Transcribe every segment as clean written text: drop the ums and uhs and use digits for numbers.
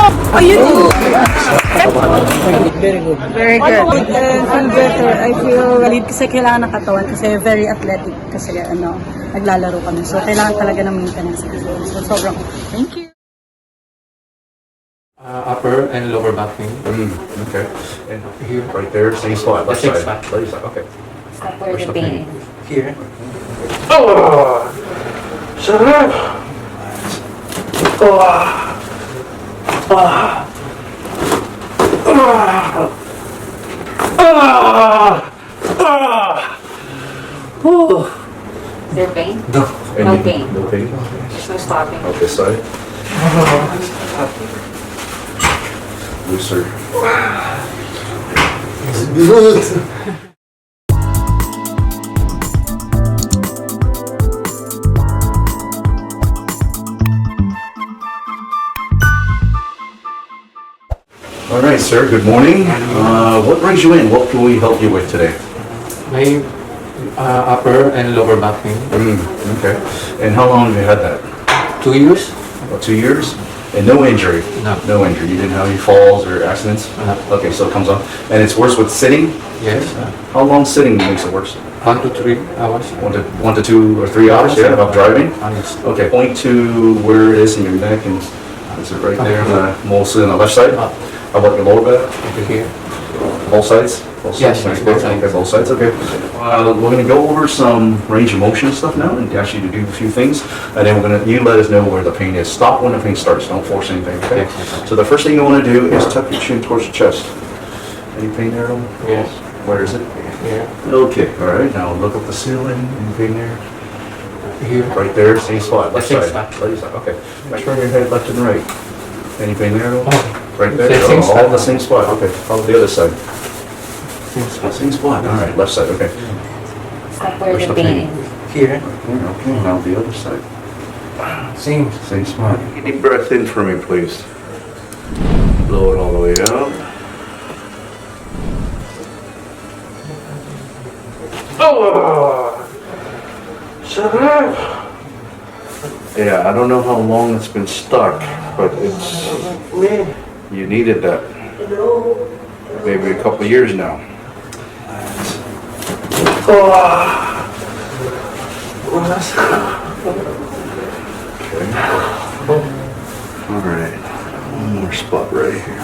Oh, you do? Very good. Very good. Feel better. I feel lead kasi kailangan ng katawan kasi very athletic kasi naglalaro kami. So kailangan talaga ng maintenance. So sobrang thank you. Upper and lower back pain. Okay. And here, right there, same spot. Left Same side. spot. Left side. Okay. Stop where the pain is. Here. Oh, SARAP. Oh, Is there pain? No. No pain. No pain. There's no stopping. Out this side. Looser. Good. All right, sir. Good morning. What brings you in? What can we help you with today? My upper and lower back pain. Okay. And how long have you had that? 2 years. About 2 years? And no injury? No. No injury. You didn't have any falls or accidents? No. Okay, so it comes on. And it's worse with sitting? Yes. How long sitting makes it worse? 1 to 3 hours. 1 to 2 or 3 hours? Yeah, about driving? Yes. Okay, point to where it is in your neck, and is it right there, mostly on the left side? How about your lower back? Over here. Both sides? Both Yes, sides? both sides. Okay, both sides, okay. We're gonna go over some range of motion stuff now, and ask you to do a few things, and then you let us know where the pain is. Stop when the pain starts, don't force anything, okay? Yes. So the first thing you wanna do is tuck your chin towards your chest. Any pain there at all? Yes. Where is it? Here. Okay, all right, now look up the ceiling, any pain there? Here. Right there, same spot, left Same side. spot. Left side, okay. Now turn your head left and right. Any pain there at all? Right there, Same all spot. the same spot, okay. Follow the other side. Same spot. Same spot, all right, left side, okay. Stop where Where's the the pain pain? is. Here. Okay, now the other side. Same. Same spot. Deep breath in for me, please. Blow it all the way out. Oh! SARAP! Yeah, I don't know how long it's been stuck, but you needed that. Maybe a couple years now. Okay. All right. One more spot right here.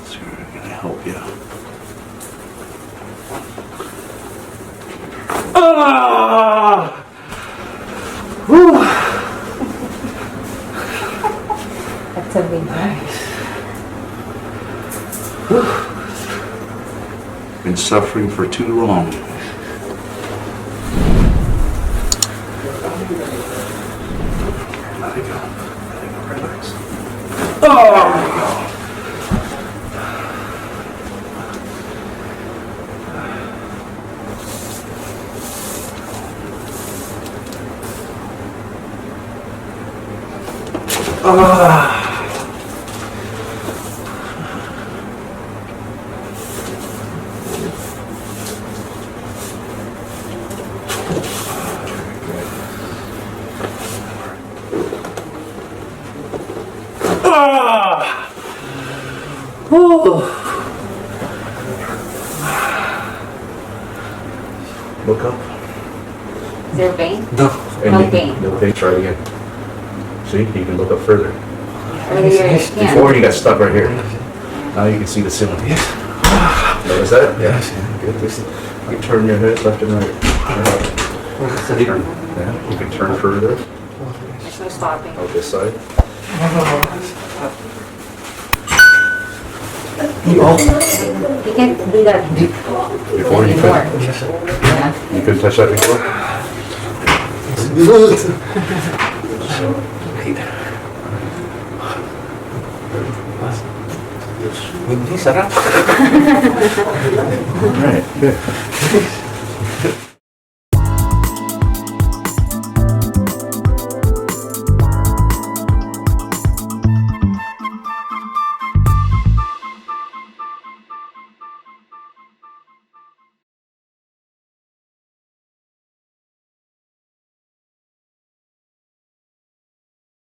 So we're gonna help you. That's a big one. Been suffering for too long. Let it go. Let it go. Relax. Look up. Is there pain? No. No pain. No pain. Try it again. See, you can look up further. Earlier, yeah. Before you got stuck right here. Now you can see the ceiling. Yes. Notice that? Yes. Good. You turn your head left and right. Turn. Yeah. You can turn further. There's no stopping. Out this side. You can't do that Before you anymore. could. Yeah. You couldn't touch that before? Hindi, sarap. Alright, good.